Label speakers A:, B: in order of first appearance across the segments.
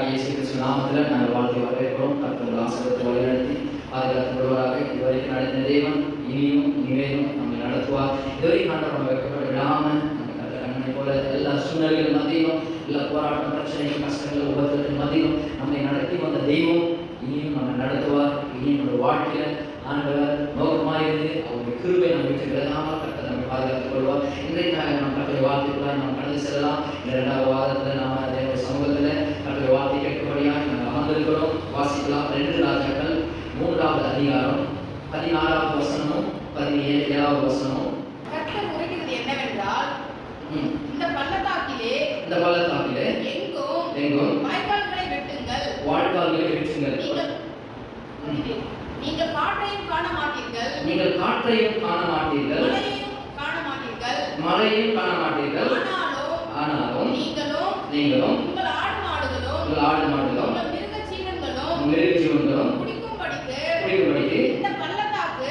A: கர்த்தராகிய இயேசு கிறிஸ்து நாமத்தில் நாங்கள் வாழ்க்கை வரவேற்கிறோம். கர்த்தர் ஆசீர்வாதத்தை வழிநடத்தி பாதுகாத்துள்ளவராக இதுவரைக்கும் நடத்தின தேவன் இனியும் இனிமேலும் நம்மை நடத்துவார். இதுவரைக்கும் ஆண்டவர் நம்ம வைக்கப்பட விடாமல் நம்ம கர்த்தர் கண்ணனை போல எல்லா சூழ்நிலைகள் மத்தியிலும் எல்லா போராட்டம் பிரச்சனைகள் கஷ்டங்கள் உபத்திரத்தின் மத்தியிலும் நம்மை நடத்தி வந்த தெய்வம் இனியும் நம்ம நடத்துவார். இனியும் நம்ம வாழ்க்கையில ஆண்டவர் நோக்கமாயிருந்து அவருடைய கிருபை நம்ம விட்டு விலகாமல் கர்த்தர் நம்மை பாதுகாத்துக் கொள்வார். இன்றைக்காக நாம் கர்த்தரை வாழ்த்துக்கிறார். நாம் கடந்து செல்லலாம். இரண்டாவது வாரத்தில் நாம் தேவ சமூகத்தில் கர்த்தரை வாழ்த்து கேட்கும்படியாக நாங்கள் அமர்ந்திருக்கிறோம். வாசிக்கலாம். 2 ராஜாக்கள் 3வது அதிகாரம் 16வது வசனமும் 17வது வசனமும்.
B: கர்த்தர் உரைக்கிறது என்னவென்றால், இந்த பள்ளத்தாக்கிலே எங்கும் வாய்க்கால்களை வெட்டுங்கள். நீங்கள் காற்றையும் காண மாட்டீர்கள், மழையையும் காண மாட்டீர்கள். ஆனாலும் நீங்களும் உங்கள் ஆடு மாடுகளும் மிருக ஜீவன்களும் குடிக்கும்படிக்கு இந்த பள்ளத்தாக்கு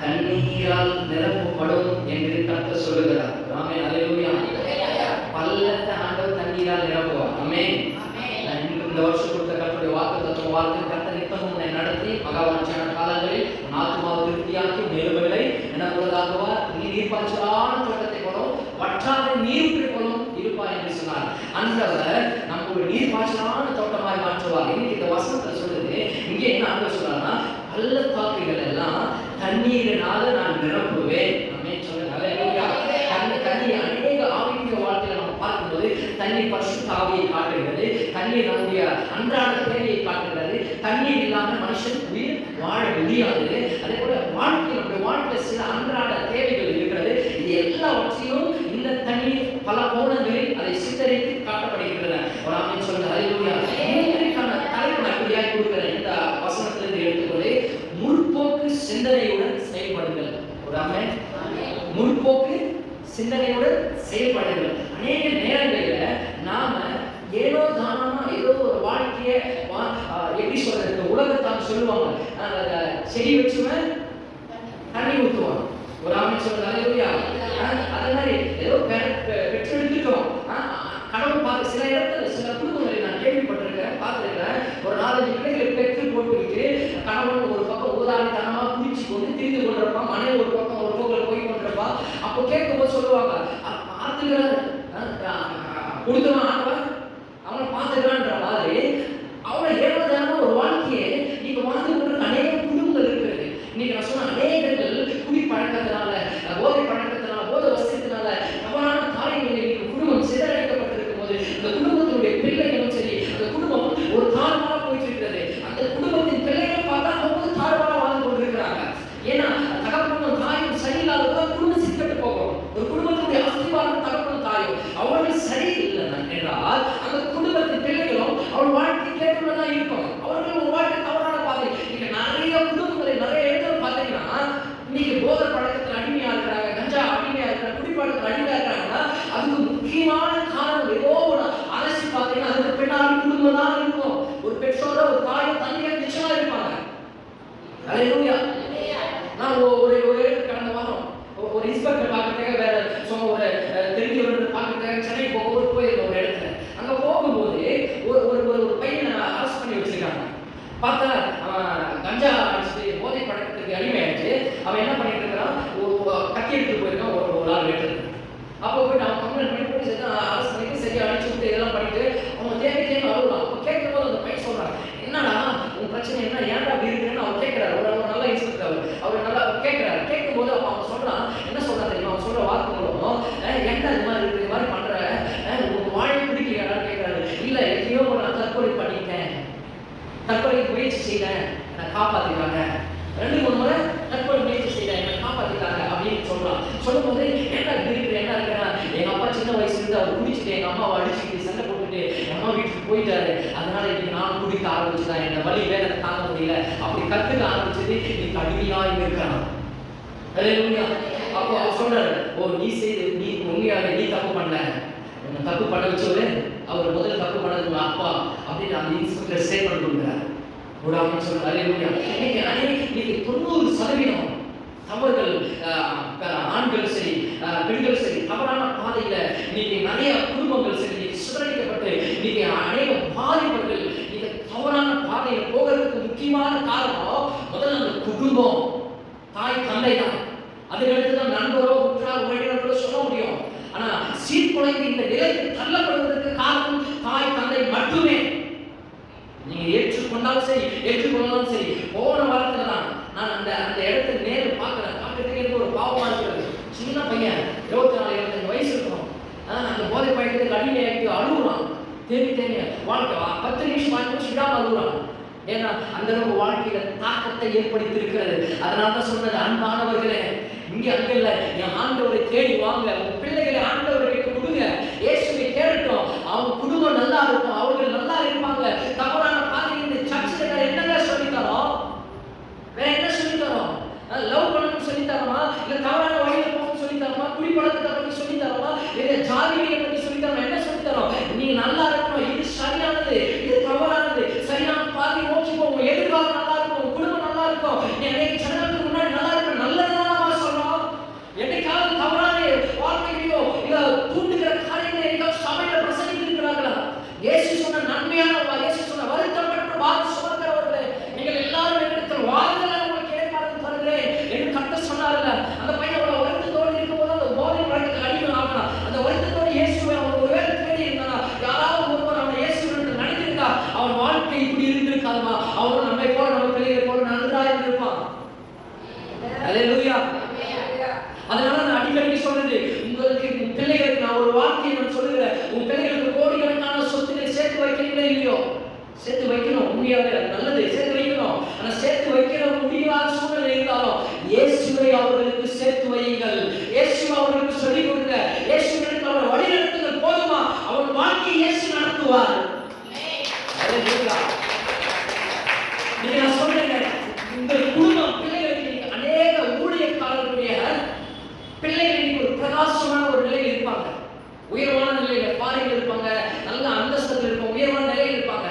B: தண்ணீரால் நிரப்பப்படும் என்று கர்த்தர் சொல்லுகிறார். ஆமென். அல்லேலூயா. பள்ளத்தை ஆண்டவர் தண்ணீரால் நிரப்புவார். ஆமென். இந்த வருஷம் கொடுத்த கர்த்தருடைய வாக்குத்தத்தம் வார்த்தை கர்த்தர் நித்தமும் உன்னை நடத்தி மகாவாஞ்சியான காலங்களில் உன் ஆத்துமாவை திருப்தியாக்கி மேலுமைகளை எனக்குள்ளதாக்குவார். நீ நீர்ப்பாய்ச்சலான தோட்டத்தை போலும் வற்றாத நீரூற்றை போலும் இருப்பாய் என்று சொன்னார். அன்றவர் நம்மளுடைய நீர்ப்பாய்ச்சலான தோட்டமாய் மாற்றுவார். இன்னைக்கு இந்த வசனத்தில் சொல்லுது, இங்கே என்ன ஆண்டவர் சொல்றாருன்னா, பள்ளத்தாக்குகள் எல்லாம் தண்ணீரினால நான் நிரப்புவேன். தண்ணீர் அநேக ஆவிக்குரிய வாழ்க்கையில நம்ம பார்க்கும்போது தண்ணீர் பரிசுத்த ஆவியை காட்டுகிறது. தண்ணீர் நம்முடைய அன்றாட தேவையை காட்டுகிறது. தண்ணீர் இல்லாமல் மனுஷன் உயிர் வாழ முடியாது. அதே போல நம்முடைய வாழ்க்கையில சில அன்றாட தேவைகள் இருக்கிறது. இது எல்லாவற்றையும் இந்த தண்ணீர் பல கோணங்களில் அதை சித்தரித்து காட்டப்படுகின்றன. ஒரு ஆமென் சொல்லுங்க. அல்லேலூயா. இன்றைக்கான தலைப்பு நான் இப்படியாய் கொடுக்கிறேன். இந்த வசனத்திலிருந்து எடுத்துக்கொண்டு முற்போக்கு சிந்தனையுடன் செயல்படுங்கள். ஒரு ஆமென். முற்போக்கு சிந்தனையுடன் செயல்படுங்கள். அநேக நேரங்களில் நாம ஏதோ தானமா ஏதோ ஒரு வாழ்க்கைய எப்படி சொல்றது, உலகத்தான் சொல்லுவாங்க, செடி வச்சுவன் தண்ணி ஊற்றுவான். ஒரு ஆமென் சொல்லுங்க. அல்லேலூயா. அதே மாதிரி ஏதோ பெற்றெடுத்துட்டோம். கடவுள் பார்த்து சில இடத்துல சில குடும்பங்களை நான் கேள்விப்பட்டிருக்கேன், பார்த்துருக்கேன். ஒரு 4-5 பிள்ளைகளை பெற்று போட்டுக்கிட்டு கணவன் ஒரு பக்கம் ஊதாரித்தனமா குடிச்சு கொண்டு திரிந்து கொண்டிருப்பான், மனைவி ஒரு பக்கம் ஒரு போக்கில் போய் கொண்டிருப்பான். அப்போ கேட்கும்போது சொல்லுவாங்க, பார்த்துக்கிறாரு கொடுத்துருவான் ஆண்டவன் அவனை பார்த்துக்கிறான்ற மாதிரி அவனை ஏழுதான ஒரு வாழ்க்கையை நீங்க வாழ்ந்து கொண்டு அநேக குடும்பங்கள் இருக்கிறது. இன்னைக்கு நான் சொன்ன அநேகர்கள் குடி பழக்கத்தினால, போதை பழக்கத்தினால, போதை வசத்தினால தவறான காரியங்களில் குடும்பம் சிதறடிக்கப்பட்டிருக்கும் போது இந்த குடும்பத்தினுடைய பிள்ளைகளும் சரி, அந்த குடும்பம் ஒரு தாழ்வாக போயிட்டு இருக்கிறது. அந்த குடும்பத்தின் பிள்ளைகள் பார்த்தா அவங்க தாழ்வாக வாழ்ந்து கொண்டிருக்கிறாங்க. ஏன்னா தகப்பனும் தாயும் சரியில்லாத குடும்பம் சிக்கட்டு போகும். ஒரு குடும்பத்தினுடைய அஸ்திவாரம் தகப்பனும் தாயும் அவர்கள் சரியில்லை என்றால் அந்த குடும்பத்தின் பிள்ளைகளும் அவள் வாழ்க்கை கேட்டுள்ளதான் இருக்கும். அவர்கள் ஒரு வாழ்க்கை தவறான பாதை. நீங்க நிறைய குடும்பங்களை நிறைய இடத்துல பார்த்தீங்கன்னா இன்னைக்கு போதை பழக்கத்தில் அடிமையா இருக்கிறாங்க, கஞ்சா அடிமையா இருக்கிறாங்க, குடிப்பழக்கத்தில் அடிமையா இருக்கிறாங்கன்னா அதுக்கு முக்கியமான காரணம் ஏதோ ஒரு அலசி பார்த்தீங்கன்னா அதுக்கு பின்னாடி குடும்பம் தான் இருக்கும். ஒரு பெற்றோர ஒரு தாயும் தந்தையும் நிச்சயமா இருப்பாங்க. அல்லேலூயா. நான் ஒரு இடத்துக்கு கடந்த வாரம் ஒரு இன்ஸ்பெக்டர் பார்க்கறதுக்காக வேற ஒரு தெரிஞ்சவர்கள் பார்க்கறதுக்காக சென்னை போயிருக்க ஒரு இடத்துல அங்க போகும்போது ஒரு பையனை அரெஸ்ட் பண்ணி வச்சிருக்காங்க. பார்த்தா அவன் கஞ்சா அடிச்சுட்டு போதை பழக்கத்துக்கு அடிமையாயிடுச்சு. அவன் என்ன பண்ணிட்டு இருக்கான், கத்தி எடுத்துட்டு போயிருக்கான் ஒரு ஆள் வெட்டுறது. அப்போ போயிட்டு அவன் கம்ப்ளைண்ட் பண்ணி போலீஸ் அரெஸ்ட் பண்ணிட்டு சரியா அடிச்சு விட்டு இதெல்லாம் பண்ணிட்டு அவன் தேவைக்கு அழுகுறான். அப்போ கேட்கும் போது அந்த பையன் சொல்றான், என்னடா உன் பிரச்சனை என்ன, ஏன்டா அப்படி இருக்குன்னு அவன் கேட்கிறாரு. ஒரு நல்ல இன்ஸ்பெக்டர் அவர் நல்லா கேட்கிறாரு. கேட்கும் போது அப்போ அவன் சொல்றான், என்ன சொல்றான் தெரியுமா, அவன் சொல்ற வாக்கு மூலம், ஏன்டா இது மாதிரி இருக்கு, இது மாதிரி பண்ற, உங்க வாழை பிடிக்கலையாடான்னு கேட்கிறாரு. இல்ல எதையோ நான் தற்கொலை பண்ணிட்டேன், தற்கொலைக்கு முயற்சி செய்தேன், என்னை காப்பாத்திக்கிறாங்க, 2-3 முறை தற்கொலை முயற்சி செய்தேன், என்னை காப்பாத்திக்கிறாங்க அப்படின்னு சொல்றான். சொல்லும்போது என்ன இருக்கிற என்ன இருக்கிறேன், எங்க அப்பா சின்ன வயசுல இருந்து அவர் குடிச்சுட்டு எங்க அம்மாவை அடிச்சுட்டு சண்டை போட்டுட்டு எங்க அம்மா வீட்டுக்கு போயிட்டாரு. அதனால இன்னைக்கு நானும் குடிக்க ஆரம்பிச்சுதான், என்ன வலி வேலை தாங்க முடியல, அப்படி கத்துக்க ஆரம்பிச்சது இன்னைக்கு அடிமையா இருக்கிறான். அப்போ அவர் சொல்றாரு, நீ உண்மையாக நீ தப்பு பண்ணல, தப்பு பண்ண வச்சவரு அவர் முதல்ல தப்பு பண்ணது உங்க அப்பா அப்படின்னு அந்த இன்ஸ்பெக்டர் ஸ்டேட்மெண்ட் கொடுக்குறாரு. கூடாமல் சொல்றாரு. இன்னைக்கு 90% தவறுகள் ஆண்கள் சரி பெண்கள் சரி தவறான பாதையில இன்னைக்கு நிறைய குடும்பங்கள் சரி குலைந்து இந்த நிலைக்கு தள்ளப்படுவதற்கு காரணம் தாய் தந்தை மட்டுமே. நீங்க ஏற்றுக்கொண்டாலும் சரி ஏற்றுக்கொண்டாலும் சரி. போன வாரத்துல தான் நான் அந்த இடத்துல நேரில் பார்க்கறதுக்கு ஒரு பாவமா இருக்கிறது. சின்ன பையன் 24-25 வயசு இருக்கும். அந்த போதை பழக்கத்துக்கு அடிமையாக்கி அழுகுறான். தேவி வாழ்க்கை 10 நிமிஷம் 5 நிமிஷம் விடாம அழுகுறான். ஏன்னா அந்த அளவு வாழ்க்கையில தாக்கத்தை ஏற்படுத்தி இருக்கிறது. அதனால தான் சொன்னது, அன்பானவர்களே, இங்க அங்க இல்ல, என் ஆண்டவரை தேடி வாங்க, உங்க பிள்ளைகளை ஆண்டவருக்கு கொடுங்க, இயேசுவை தேடட்டும், அவங்க குடும்பம் நல்லா இருக்கும், அவர்கள் நல்லா இருப்பாங்க. தவறான பாதையில் இந்த சர்ச்சில் என்னங்க சொல்லித்தரோம்? வேற என்ன சொல்லித்தரோம்? லவ் பண்ணணும்னு சொல்லித்தரோமா? இல்ல தவறான வழியில போகணும்னு சொல்லித்தரோமா? குடிப்பழக்கத்தை பற்றி சொல்லித்தரோமா? இல்ல ஜாதியை பற்றி சொல்லித்தரோமா? என்ன சொல்லித்தரோம்? நீ நல்லா இருக்கணும், இது சரியானது, இது தவறானது, சரியான பாதை நோக்கி போவோம், எதிர்காலம் நல்லா இருக்கும், குடும்பம் நல்லா இருக்கும், என்னைக்கு ஜனங்களுக்கு முன்னாடி நல்லா இருக்கும், நல்லதுதான் சொல்றோம். என்னைக்காவது தவறான வாழ்க்கையோ இல்ல தூண்டுகிற காரியங்களை என்னைக்காவது சபையில பிரசங்கித்து இருக்கிறார்களா? இயேசு சொன்ன நன்மையான, இயேசு சொன்ன வருத்தப்பட்டு பாரம் சுமக்கிறவர்களே, நீங்கள் எல்லாரும் என்னிடத்தில் வாருங்கள், உங்களுக்கு ஏற்பாடு தருகிறேன் என்று கர்த்தர் சொன்னார்ல. அந்த பையன் அவ்வளவு வருத்தத்தோடு இருக்கும்போது அந்த போதை பழக்கத்துக்கு அடிமை ஆகலாம். அந்த வருத்தத்தோடு இயேசுவை அவன் ஒருவேளை தேடி இருந்தானா, யாராவது ஒருவர் அவன் இயேசுவின் நினைத்திருந்தா அவன் வாழ்க்கை இப்படி இருந்திருக்காதுமா. அவரும் நம்மை போல நம்ம பிள்ளைகளை போல நன்றாக இருந்திருப்பான். அல்லேலூயா. அதனால நான் அடிக்கடி சொல்றது, உங்களுக்கு பிள்ளைகளுக்கு நான் ஒரு வார்த்தையை நான் சொல்லுகிறேன். உங்க பிள்ளைகளுக்கு கோடிக்கணக்கான சொத்துக்களை சேர்த்து வைக்கிறீங்களோ இல்லையோ, சேர்த்து வைக்கணும். உண்மையாவே அது நல்லது, சேர்த்து வைக்கணும். ஆனா சேர்த்து வைக்கிற முடியாத சூழ்நிலை இருந்தாலும் இயேசுவை அவர்களுக்கு சேர்த்து வையுங்கள். இயேசுவை அவர்களுக்கு சொல்லிக் கொடுங்க. இயேசுவிற்கு அவரை வழி நடத்துங்கள். போதுமா? அவர் வாழ்க்கையை இயேசு நடத்துவார். நீங்க நான் சொல்றேன், உங்கள் குடும்பம் பிள்ளைகளுக்கு அநேக ஊழியக்காரர்களுடைய பிள்ளைகள் ஒரு பிரகாசமான ஒரு நிலையில் இருப்பாங்க, உயர்வான நிலையில பாறையில் இருப்பாங்க, நல்ல அந்தஸ்தில் இருப்பாங்க, உயர்வான நிலையில் இருப்பாங்க.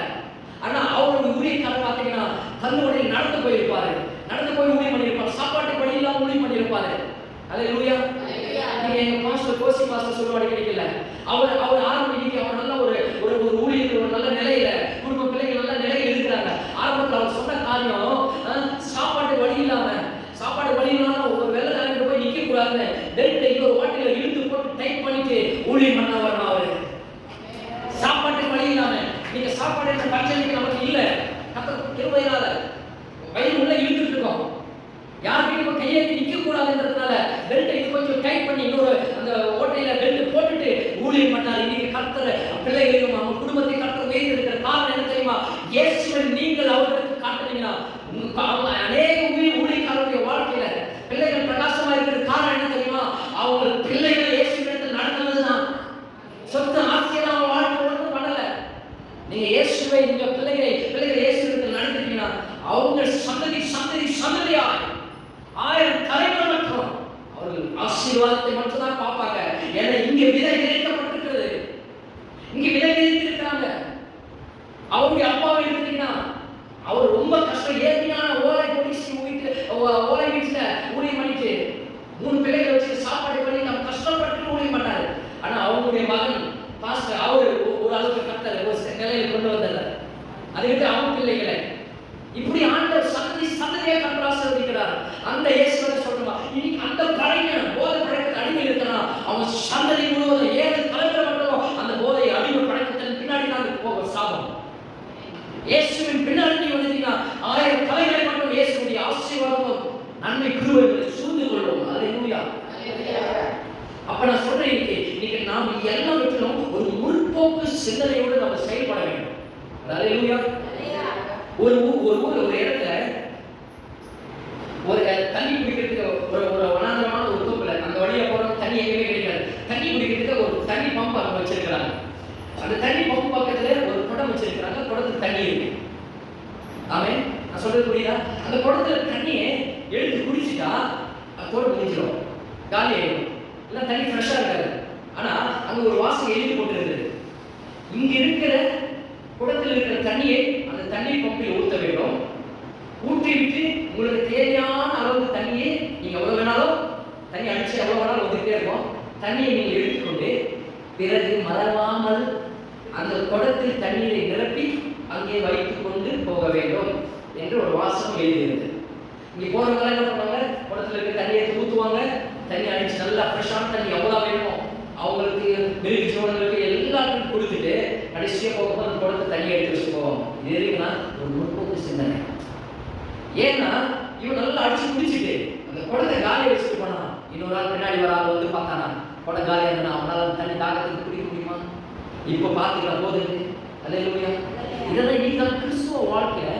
B: ஆனா அவருடைய ஊழியக்காரர் பார்த்தீங்கன்னா தன்னுடைய நடந்து போயிருப்பாரு, நடந்து போய் ஊழியம் பண்ணியிருப்பாரு, சாப்பாட்டு வழி இல்லாம ஊழியம் பண்ணியிருப்பாரு. அல்லேலூயா. நீங்க எங்க பாஸ்டர் கோசி பாஸ்டர் சொல்லுவாரு கிடைக்கல, அவர் ஆரம்பிக்க அவர் நல்ல ஒரு ஊழியர், ஒரு நல்ல நிலையில குடும்ப பிள்ளைகள் நல்ல நிலையில் இருக்கிறாங்க. ஆரம்பத்தில் அவர் சொன்ன காரியம், சாப்பாட்டு வழி இல்லாம ஒரு வெள்ளக்காரங்க போய் நிக்க கூடாது, பெல்ட்டை ஒரு வாட்டில இழுத்து போட்டு டைட் பண்ணிட்டு ஊழியம் பண்ண வரணும். அவரு சாப்பாட்டு வழி இல்லாம, நீங்க சாப்பாடு என்ற பட்சத்துக்கு நமக்கு இல்ல, கிருபையினால வயிறு உள்ள இழுத்துட்டு இருக்கோம், யாருக்கும் இப்ப கையேற்றி நிக்க கூடாதுன்றதுனால பெல்ட்டை கொஞ்சம் டைட் பண்ணி இன்னொரு அந்த ஓட்டையில பெல்ட் போட்டுட்டு ஊழியம் பண்ணாரு. இன்னைக்கு கர்த்தர் பிள்ளைகளையும் அவங்க குடும்பத்தை கர்த்தர் உயர்த்தி இருக்கிற காரணம் என்ன தெரியுமா? இயேசுவை நீங்கள் அவர்களுக்கு காட்டுனீங்கன்னா அநேக ஊழியக்காரருடைய வாழ்க்கையில பிள்ளைகள் பிரகாசமா இருக்கிற காரணம் என்ன தெரியுமா? அவங்க பிள்ளைகள் இயேசுவிடத்தில் நடந்ததுதான். சொத்து ஆசையெல்லாம் அவங்க வாழ்க்கை ஒன்றும் பண்ணல. நீங்க இயேசுவை உங்க பிள்ளைகளை இயேசுவிடத்தில் நடத்திட்டீங்கன்னா அவங்க சந்ததியாய் 1000 தலைமுறை மட்டும் அவர்கள் ஆசீர்வாதத்தை மட்டும் தான் பார்ப்பாங்க. ஏன்னா இங்க விதை விதைக்கப்பட்டிருக்கிறது, இங்க விதை விதைத்திருக்கிறாங்க. அவருடைய அப்பாவை எடுத்தீங்கன்னா அவர் ரொம்ப கஷ்டம், ஏழ்மையான ஓலை வீட்டுல ஊழியம் பண்ணிட்டு 3 பிள்ளைகளை வச்சு சாப்பாடு பண்ணி நம்ம கஷ்டப்பட்டு ஊழியம் பண்ணாரு. ஆனா அவங்களுடைய மகன் பாஸ்டர் அவரு ஒரு அளவுக்கு கர்த்தர் ஒரு நிலையில கொண்டு வந்தார். அதுக்கிட்ட அவங்க பிள்ளைகளை இப்படி ஆண்டவர் சந்ததியை கர்த்தர் ஆசீர்வதிக்கிறார். அந்த இயேசுவை சொல்றமா, இன்னைக்கு அந்த பழையன் போதை பழக்கத்தை அடிமை இருக்கிறான், அவன் சந்ததி முழுவதும் 7 தலைமுறை மட்டும் அந்த போதை அடிமை பழக்கத்தின் பின்னாடி தான் போக சாபம். இயேசுவின் பின்னாடி வந்தீங்கன்னா 1000 தலைமுறை மட்டும் இயேசுடைய ஆசீர்வாதமும் நன்மை கிருபைகளை சூழ்ந்து கொள்ளும். அல்லேலூயா. அப்ப நான் சொல்றேன், இன்னைக்கு நாம் எல்லாவற்றிலும் ஒரு முற்போக்கு சிந்தனையோடு நம்ம செயல்பட வேண்டும். அல்லேலூயா. ஒரு இடத்துல ஒரு தண்ணி குடிக்கிறதுக்கு ஒரு வனாந்தரமான ஒரு தோப்புல அந்த வழியா போற தண்ணி எங்கேயுமே கிடைக்காது. தண்ணி குடிக்கிறதுக்கு ஒரு தண்ணி பம்ப் அங்க வச்சிருக்கிறாங்க. அந்த தண்ணி பம்ப் பக்கத்துல ஒரு குடம் வச்சிருக்கிறாங்க. குடத்துல தண்ணி இருக்கு. ஆமென். நான் சொல்றது புரியுதா? அந்த குடத்துல தண்ணியை எடுத்து குடிச்சிட்டா குடம் முடிஞ்சிடும், காலி ஆயிடும், இல்லை தண்ணி ஃப்ரெஷ்ஷா இருக்காது. ஆனா அங்க ஒரு வாசம் எழுதி போட்டுருக்குது, இங்க இருக்கிற குடத்தில் இருக்கிற தண்ணியை அந்த தண்ணீர் பம்பில் ஊற்ற வேண்டும். ஊற்றி விட்டு உங்களுக்கு தேவையான அளவு தண்ணியை நீங்க எவ்வளவு வேணாலும் தண்ணி அடிச்சு எவ்வளவு வேணாலும் ஊற்றிட்டே இருக்கும். தண்ணியை நீங்க எடுத்துக்கொண்டு பிறகு மறவாமல் அந்த குடத்தில் தண்ணீரை நிரப்பி அங்கே வைத்துக் கொண்டு போக வேண்டும் என்று ஒரு வாசகம் எழுதியிருக்கு. இங்க போறவங்க என்ன பண்ணுவாங்க, குடத்துல இருக்க தண்ணியை ஊற்றுவாங்க, தண்ணி அடிச்சு நல்லா ஃப்ரெஷ்ஷான தண்ணி எவ்வளவு வேணுமோ அவங்களுக்கு மிருக ஜீவனங்களுக்கு எல்லாருக்கும் கொடுத்துட்டு கடைசியா போகும்போது அந்த குடத்தை தண்ணி எடுத்து வச்சு போவாங்க. இது எதுக்குன்னா ஒரு முற்போக்கு சிந்தனை. ஏன்னா இவன் நல்லா அடிச்சு குடிச்சிட்டு அந்த குடத்தை காலியை வச்சுட்டு போனான். இன்னொரு நாள் பின்னாடி வர ஆள் வந்து பார்த்தானா, குடம் காலியா இருந்தா அவனால தண்ணி தாக்கத்துக்கு குடிக்க முடியுமா? இப்ப பாத்துக்கலாம் போது. அல்லேலூயா. இதெல்லாம் இன்னைக்கு கிறிஸ்துவ வாழ்க்கையில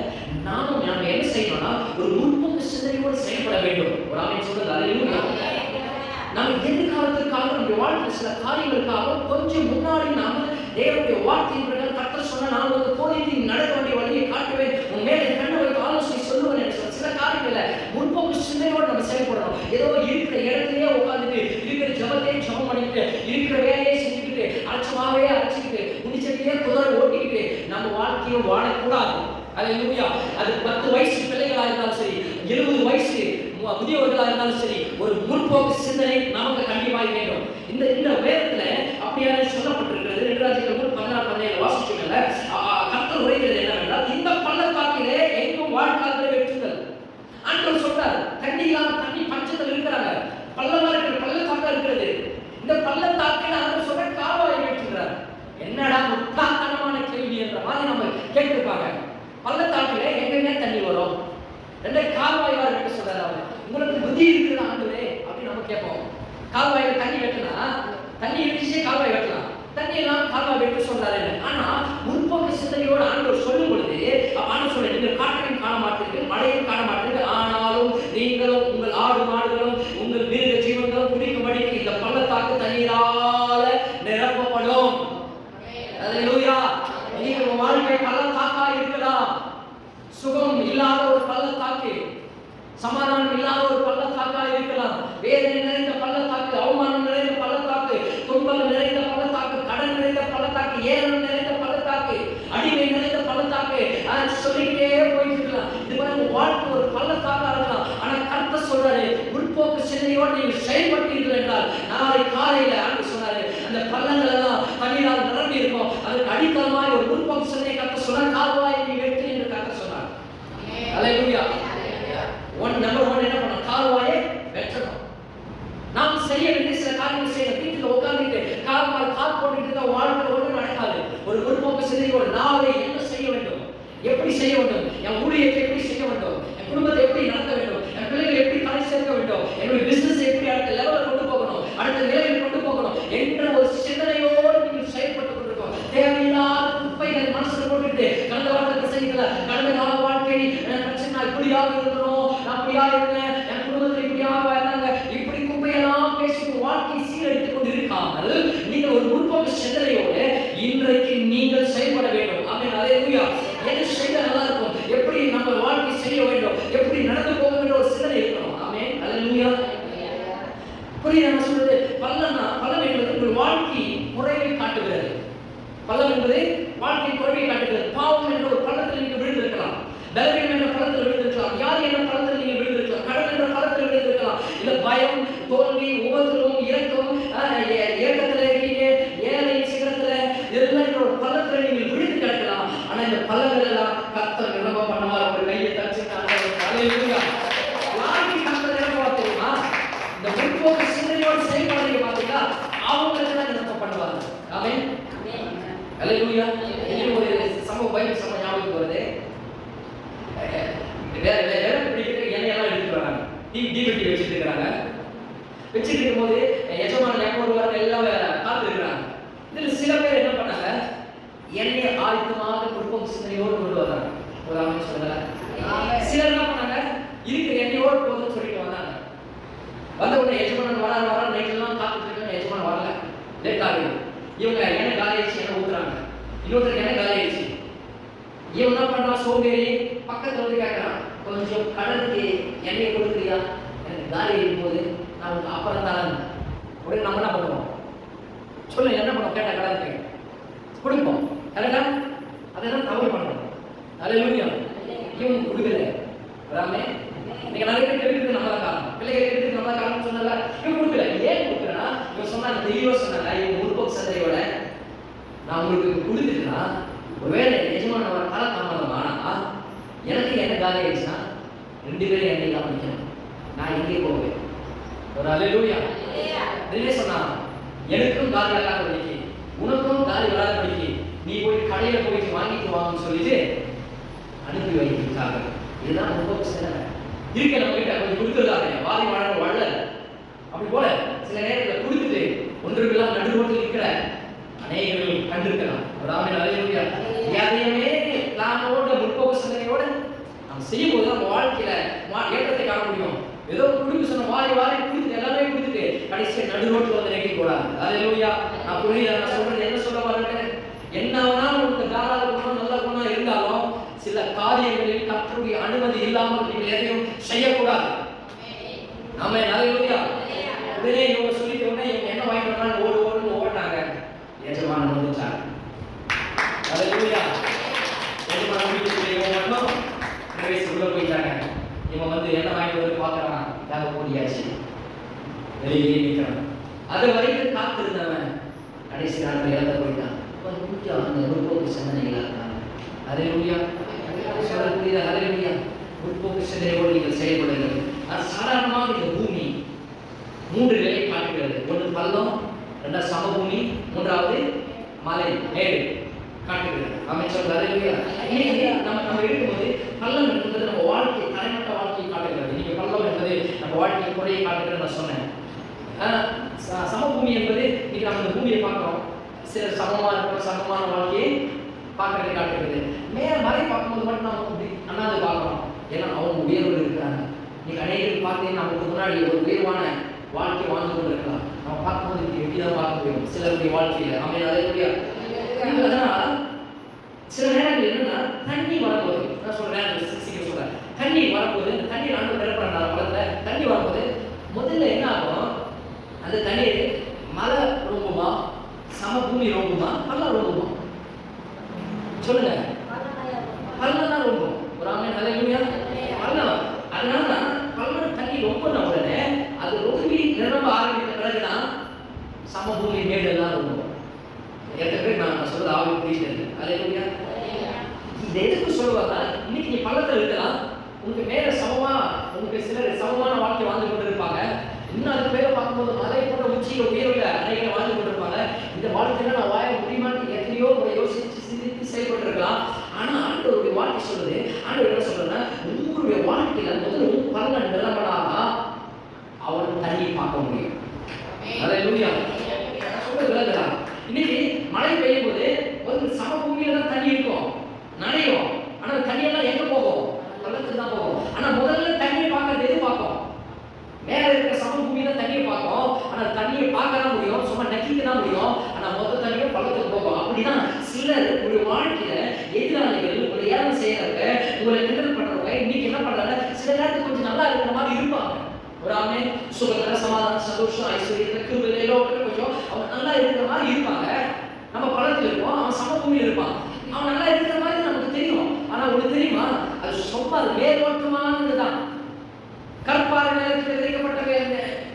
B: நாம என்ன செய்யணும்னா ஒரு முற்போக்கு சிந்தனையோடு செயல்பட வேண்டும். ஒரு ஆமென் சொல்லுங்க. அல்லேலூயா. நம்ம எதிர்காலத்திற்காக நம்முடைய வாழ்க்கையில் சில காரியங்களுக்காக கொஞ்சம் முன்னாடி நாம தேவனுடைய வார்த்தையின் பிரகாரம் கர்த்தர் சொன்ன நான் ஒரு போதித்து நடக்க வேண்டிய வழியை காட்டுவேன், உன் மேலே கண்ணை வைத்து ஆலோசனை சொல்லுவேன் என்று சொல்ல சில காரியங்களை முற்போக்கு சிந்தனையோடு நம்ம செயல்படணும். ஏதோ இருக்கிற இடத்துலயே உட்காந்துட்டு இருக்கிற ஜபத்தையே ஜபம் பண்ணிக்கிட்டு இருக்கிற வேலையை செஞ்சுக்கிட்டு அலட்சமாவே அழைச்சிக்கிட்டு முடிச்சதையே குதிரை ஓட்டிக்கிட்டு நம்ம வாழ்க்கையை வாழக்கூடாது. அல்லேலூயா. அது 10 வயசு பிள்ளைகளா இருந்தாலும் சரி, 70 வயசு முதியவர்களாக இருந்தாலும் சரி, ஒரு முற்போக்கு சிந்தனை நமக்கு கண்டிப்பாக வேண்டும். இந்த வேதத்துல அப்படியான சொல்லப்பட்டிருக்கிறது. 2 ராஜ்யங்கள் 16-17 வாசிச்சீங்கல்ல, கர்த்தர் உரைக்கிறது என்னவென்றால், இந்த பள்ளத்தாக்கிலே எங்கும் வாழ்க்காத வெற்றுங்கள். ஆண்டவர் சொல்றார், தண்ணி இல்லாம தண்ணி பஞ்சத்தில் இருக்கிறாங்க, பள்ளமா இருக்கிற பள்ளத்தாக்கா இருக்கிறது. இந்த பள்ளத்தாக்கில் ஆண்டவர் சொல்ற கால்வாயை வெட்டுகிறார். என்னடா முட்டாள்தனமான கேள்வி என்ற மாதிரி நம்ம கேட்டிருப்பாங்க. பள்ளத்தாக்கிலே எங்கெங்க தண்ணி வரும்? ரெண்டே கால்வாய் வெட்ட சொல்றாரு. அவர் உங்களுக்கு புத்தி இருக்குது ஆண்டவரே அப்படின்னு நம்ம கேட்போம். கால்வாயில தண்ணி வெட்டினா தண்ணி வெட்டிச்சே கால்வாய் வெட்டலாம், தண்ணி எல்லாம் கால்வாய் வெட்ட சொல்றாரு. ஆனா முற்போக்கு சிந்தனையோடு ஆண்டவர் சொல்லும் பொழுது ஆண்டவர் சொல்ற, நீங்கள் காற்றையும் காண மாட்டீர்கள், மழையும் காண மாட்டீர்கள், ஆனாலும் நீங்களும் உங்கள் ஆடு மாடுகளும் உங்கள் மிருக ஜீவன்களும் குடிக்கும்படிக்கு இந்த பள்ளத்தாக்கு தண்ணீரால நிரப்பப்படும். அல்லேலூயா. நீங்க உங்க வாழ்க்கை பள்ளத்தாக்கா இருக்கலாம், சுகம் இல்லாத ஒரு பள்ளத்தாக்கு, சமாதானம் இல்லாத ஒரு பள்ளத்தாக்கா இருக்கலாம், வேதனை நிறைந்த பள்ளத்தாக்கு, அவமானம் நிறைந்த பள்ளத்தாக்கு, துன்பம் நிறைந்த பள்ளத்தாக்கு, கடன் நிறைந்த பள்ளத்தாக்கு, ஏளனம் நிறைந்த பள்ளத்தாக்கு, அடிமை நிறைந்த பள்ளத்தாக்கு, சொல்லிக்கிட்டே போயிட்டு இருக்கலாம். இது மாதிரி வாழ்க்கை ஒரு பள்ளத்தாக்கா இருக்கலாம். ஆனா கர்த்தர் சொல்றாரு, முற்போக்கு சிந்தனையோடு நீங்கள் செயல்பட்டீர்கள் என்றால் நாளை காலையில ஆண்டு சொன்னாரு, அந்த பள்ளங்கள் எல்லாம் தண்ணீரால் நிரம்பி இருக்கும். அதுக்கு அடித்தளமாய் ஒரு முற்போக்கு சிந்தனை கர்த்தர் சொன்னார், கால்வாயை நீ வெட்டு என்று கர்த்தர் சொன்னார். அல்லேலூயா. நம்பர் 1 என்ன பண்ணணும்? கால்வாயை வெட்டணும். நாம் செய்ய வேண்டிய சில காரியங்கள் செய்யணும். வீட்டில் உட்கார்ந்துட்டு கால் போட்டுட்டு வாழ்க்கை ஒன்றும் நடக்காது. ஒரு முற்போக்கு சிந்தனையோடு நாளை என்ன செய்ய வேண்டும், எப்படி செய்ய வேண்டும், என் ஊழியத்தை எப்படி செய்ய வேண்டும், என் குடும்பத்தை எப்படி நடத்த வேண்டும், என் பிள்ளைகளை எப்படி கரை சேர்க்க வேண்டும், என்னுடைய பிசினஸ் எப்படி அடுத்த லெவலில் கொண்டு போகணும், அடுத்த நிலையில் கொண்டு போகணும் என்ற ஒரு சிந்தனையோடு நீங்கள் செயல்பட்டு கொண்டிருக்கோம். தேவையில்லாத குப்பைகள் மனசுல போட்டுட்டு கடந்த வாரத்தை செய்யல, கடந்த கால வாழ்க்கை பிரச்சனை இப்படியாக இருக்கணும், நான் அப்படியா இருந்தேன், என் குடும்பத்தில் இப்படியாக இருந்தாங்க, இப்படி குப்பையெல்லாம் பேசி வாழ்க்கை சீரழித்துக் கொண்டிருக்காமல் நீங்கள் ஒரு முற்போக்கு சிந்தனையோடு இன்றைக்கு நீங்கள் செயல்பட வேண்டும். ஆமென். அல்லேலூயா. எது செய்ய நல்லா இருக்கும், எப்படி நம்ம வாழ்க்கை செய்ய வேண்டும், எப்படி நடந்து போக வேண்டும் ஒரு சிந்தனை இருக்கணும். ஆமென். அல்லேலூயா. புரியுது நான் சொல்றது? பள்ளம் என்பது உங்கள் வாழ்க்கை முறையை காட்டுகிறது. பள்ளம் என்பது வாழ்க்கை குறைவை காட்டுகிறது. பாவம் என்ற ஒரு பள்ளத்தில் நீங்கள் விழுந்திருக்கலாம், பலவீனம் என்ற பள்ளத்தில் விழுந்திருக்கலாம், வியாதி என்ற பள்ளத்தில் நீங்கள் விழுந்திருக்கலாம், கடன் என்ற பள்ளத்தில் விழுந்திருக்கலாம், இல்ல பயம், தோல்வி, உபத்திரவம், இறக்கத்துல இருக்கீங்க, ஏழை சிகரத்துல இதெல்லாம் ஒரு பள்ளத்துல நீங்கள் விழுந்து கிடக்கலாம். ஆனா இந்த பள்ளங்கள் எல்லாம் கர்த்தர் நிரம்ப பண்ணுவார். ஒரு கையை தச்சுட்டாங்க. அல்லேலூயா. வாழ்க்கை கர்த்தர் நிரம்ப தெரியுமா? இந்த முற்போக்கு சிந்தனையோடு செயல்படுறீங்க பாத்தீங்களா, அவங்களுக்கு தான் நிரம்ப பண்ணுவாங்க. ஆமென். அல்லேலூயா. இது ஒரு சம்பவம், பைபிள் சம்பவம் ஞாபகம் வருது. வேற பிடிக்கிற எண்ணெயெல்லாம் எடுத்துட்டு வராங்க, டிவிடி வச்சுட்டு இருக்கிறாங்க. வச்சுட்டு இருக்கும்போது எஜமான எப்போ வருவாங்க எல்லாம் காத்து இருக்கிறாங்க. இதுல சில பேர் என்ன பண்ணாங்க, எண்ணெயை ஆயத்தமாக முற்போக்கு சிந்தனையோடு கொண்டு வராங்க. ஒரு ஆமென் சொல்லுங்க. சிலர் என்ன பண்ணாங்க, இருக்கிற எண்ணெயோடு போதுன்னு சொல்லிட்டு வந்தாங்க. வந்த உடனே எஜமானன் வர நைட்லாம் காத்துட்டு இருக்காங்க, எஜமானன் வரல, லேட் ஆகுது. இவங்க எண்ணெய் காலி ஆயிடுச்சு, எண்ணெய் ஊத்துறாங்க, இன்னொருத்தருக்கு எண்ணெய் காலி ஆயிடுச்சு. இவன் என்ன பண்றான், சோம்பேறி பக்கத்துல வந்து கேட்கறான், கொஞ்சம் கடலுக்கு எண்ணெய் கொடுக்குறியா, எனக்கு காலி இருக்கும்போது நான் உனக்கு அப்புறம் தரேன். உடனே நம்ம என்ன பண்ணுவோம், சொல்ல என்ன பண்ணுவோம், கேட்டா கடலுக்கு கொடுப்போம். கரெக்டா? அதெல்லாம் தவறு பண்ணணும். அல்லேலூயா. இவன் கொடுக்கல. அதாமே நீங்க நிறைய பேர் கேட்குறது நல்ல காரணம், பிள்ளைகள் கேட்குறது நல்ல காரணம் சொன்னல, இவன் கொடுக்கல. ஏன் கொடுக்குறா? இவன் சொன்னாங்க, தெளிவா சொன்னாங்க, இவன் முற்போக்கு சிந்தனையோட நான் உங்களுக்கு கொடுத்துட்டுனா ஒருவேளை எஜமான வர கால தாமதம் ஆனா எனக்கு என்ன காலி ஆயிடுச்சுன்னா 2 பேரும் எண்ணெய் தான் நிற்கணும், நான் எங்கே போவேன். ஒரு அல்லேலூயா. சொன்னா எனக்கும் காலி ஆகாத படிக்கு, உனக்கும் காலி வராத படிக்கு நீ போய் கடையில போயிட்டு வாங்கிட்டு வாங்கன்னு சொல்லிட்டு அனுப்பி வைக்கிறாங்க. இதுதான் ரொம்ப சிறந்த இருக்க. நம்ம கிட்ட கொஞ்சம் கொடுத்துருக்காங்க, வாதி வாழ வாழ அப்படி போல சில நேரத்தில் கொடுத்துட்டு ஒன்றுக்கெல்லாம் நடுவோட்டில் இருக்கிற அநேகர்கள் கண்டிருக்கலாம். எதையுமே பிளானோட முற்போக்கு சிந்தனையோட நம்ம செய்யும் போது நம்ம வாழ்க்கையில ஏற்றத்தை காண முடியும். ஏதோ குடும்ப சொன்ன வாரி வாரி கொடுத்துட்டு எல்லாமே கொடுத்துட்டு கடைசியாக நடுரோட்டில் வந்து நெகி போறாங்க. அல்லேலூயா. நான் புரியுது, நான் சொல்றது என்ன சொல்ல வரேன், என்ன வேணாலும் உங்களுக்கு தாராள குணம் நல்ல குணம் இருந்தாலும் சில காரியங்களில் கர்த்தருடைய அனுமதி இல்லாமல் நீங்கள் எதையும் செய்யக்கூடாது. நாம அல்லேலூயா. உடனே இவங்க சொல்லிட்டு உடனே இவங்க என்ன வாங்கிட்டு வந்தாலும் ஓடுன்னு ஓடினாங்க. எஜமானன் வந்துட்டாங்க. அல்லேலூயா. எஜமானன் வீட்டுக்குள்ளே ஓடணும், பிரவேசிக்குள்ள போயிட்டாங்க. இவன் வந்து என்ன வாங்கிட்டு வந்து பார்க்கறான், யாக ஓடியாச்சு, வெளியே நிற்கிறான். அது வரைக்கும் காத்திருந்தவன் கடைசி நாட்கள் இறந்து போயிட்டான். கொஞ்சம் அந்த முற்போக்கு சிந்தனைகளாக இருக்காங்க. அல்லேலூயா. சொல்லக்கூடிய அல்லேலூயா. முற்போக்கு சிந்தனையோடு நீங்கள் செயல்படுங்கள். அது சாதாரணமாக இந்த பூமி 3 நிலை காட்டுகிறது. ஒன்று பள்ளம், 2 சமபூமி, 3வது மலை மேடு காட்டுகிறது. அமைச்சர் அல்லேலூயா. நம்ம இருக்கும்போது பள்ளம் என்பது நம்ம வாழ்க்கை தனிப்பட்ட வாழ்க்கையை காட்டுகிறது. நீங்க பள்ளம் என்பது நம்ம வாழ்க்கை குறையை காட்டுகிறது நான் சொன்னேன். சமபூமி என்பது இன்னைக்கு நம்ம இந்த பூமியை பார்க்கிறோம், சில சமமா இருக்கிற சமமான வாழ்க்கையை பார்க்கறது காட்டுகிறது. மேல மலை பார்க்கும்போது மட்டும் நம்ம அண்ணாந்து பார்க்கிறோம், ஏன்னா அவங்க உயர்வு இருக்கிறாங்க. நீங்க அநேகர்கள் பார்த்தீங்கன்னா நமக்கு முன்னாடி ஒரு உயர்வான வாழ்க்கை வாழ்ந்து கொண்டு இருக்கலாம். நம்ம பார்க்கும்போது எப்படிதான் பார்க்க முடியும் சிலருடைய வாழ்க்கையில. அல்லேலூயா. அதனால் சில நேரங்கள் என்னன்னா தண்ணி வரும்போது, நான் சொல்றேன் சீக்கிரம் சொல்றேன், தண்ணி வரும்போது இந்த தண்ணி நான் நிரப்புறேன் பழத்துல தண்ணி வரும்போது முதல்ல என்ன ஆகும், அந்த தண்ணீர் மலை ரொம்புமா, சமபூமி ரொம்புமா, பள்ளம் ரொம்புமா? சொல்லுங்க. பள்ளம் தான் ரொம்பும். ஒரு ஆமென் அல்லேலூயா. பள்ளம். அதனால பள்ளம் தண்ணி ரொம்பின உடனே அது ரொம்பி நிரம்ப ஆரம்பித்த பிறகுதான் சமபூமி மேடெல்லாம் ரொம்பும். எத்தனை பேர் நான் சொல்றது ஆவி புரியுது? அல்லேலூயா. இது எதுக்கு சொல்லுவாங்க, இன்னைக்கு நீ பள்ளத்தில் இருக்கலாம், உங்களுக்கு மேல சமமா, உங்களுக்கு சிலர் சமமான வாழ்க்கை வாழ்ந்து கொண்டு இருப்பாங்க. இன்னும் அது பேரை பார்க்கும்போது மலை போன்ற உச்சியில் உயர்வுல அநேகர் வாழ்ந்து கொண்டிருப்பாங்க. இந்த வாழ்க்கையில நான் வாழ முடியுமான்னு எத்தனையோ முறை யோசிச்சு சிந்தித்து செயல்பட்டு இருக்கலாம். ஆனா ஆண்டவருடைய வாழ்க்கை சொல்லுது, ஆண்டவர் என்ன சொல்றேன்னா, உங்களுடைய வாழ்க்கையில முதல்ல பள்ளம் நிரம்பலாதான் அவன் தண்ணி பார்க்க முடியும். அல்லேலூயா. சொல்றது விளங்குதா? இன்னைக்கு மழை பெய்யும் போது ஒரு சமபூமியில தான் தண்ணி இருக்கும், நனையும். ஆனா தண்ணியெல்லாம் எங்க போகும்? பள்ளத்துக்கு தான் போகும். ஆனா முதல்ல தண்ணியை பார்க்கறது எது பார்க்கும்? மேல இருக்கிற சமபூமியில தண்ணியை பார்க்கும். ஆனா தண்ணியை பார்க்க தான் முடியும், சும்மா நக்கிக்க தான் முடியும். ஆனா மொத்த தண்ணியும் பள்ளத்துக்கு போகும். அப்படிதான் சிலர் உங்களுடைய வாழ்க்கையில எதிராளிகள் உங்களை ஏலம் செய்யறவங்க, உங்களை கிண்டல் பண்றவங்க இன்னைக்கு என்ன பண்றாங்க, சில நேரத்துக்கு கொஞ்சம் நல்லா இருக்கிற மாதிரி இருப்பாங்க. ஒரு ஆமே சுகத்துல சமாதானம் சந்தோஷம் ஐஸ்வர்யத்துல கிருபையில எல்லோருக்கும் கொஞ்சம் அவன் நல்லா இருக்கிற மாதிரி இருப்பாங்க. நம்ம பள்ளத்தில் இருப்போம், அவன் சமபூமியில் இருப்பான். அவன் நல்லா இருக்கிற மாதிரி நமக்கு தெரியும். ஆனா உங்களுக்கு தெரியுமா, அது சும்மா மேலோட்டமானதுதான். கற்பாறை நிலத்தில் விதைக்கப்பட்ட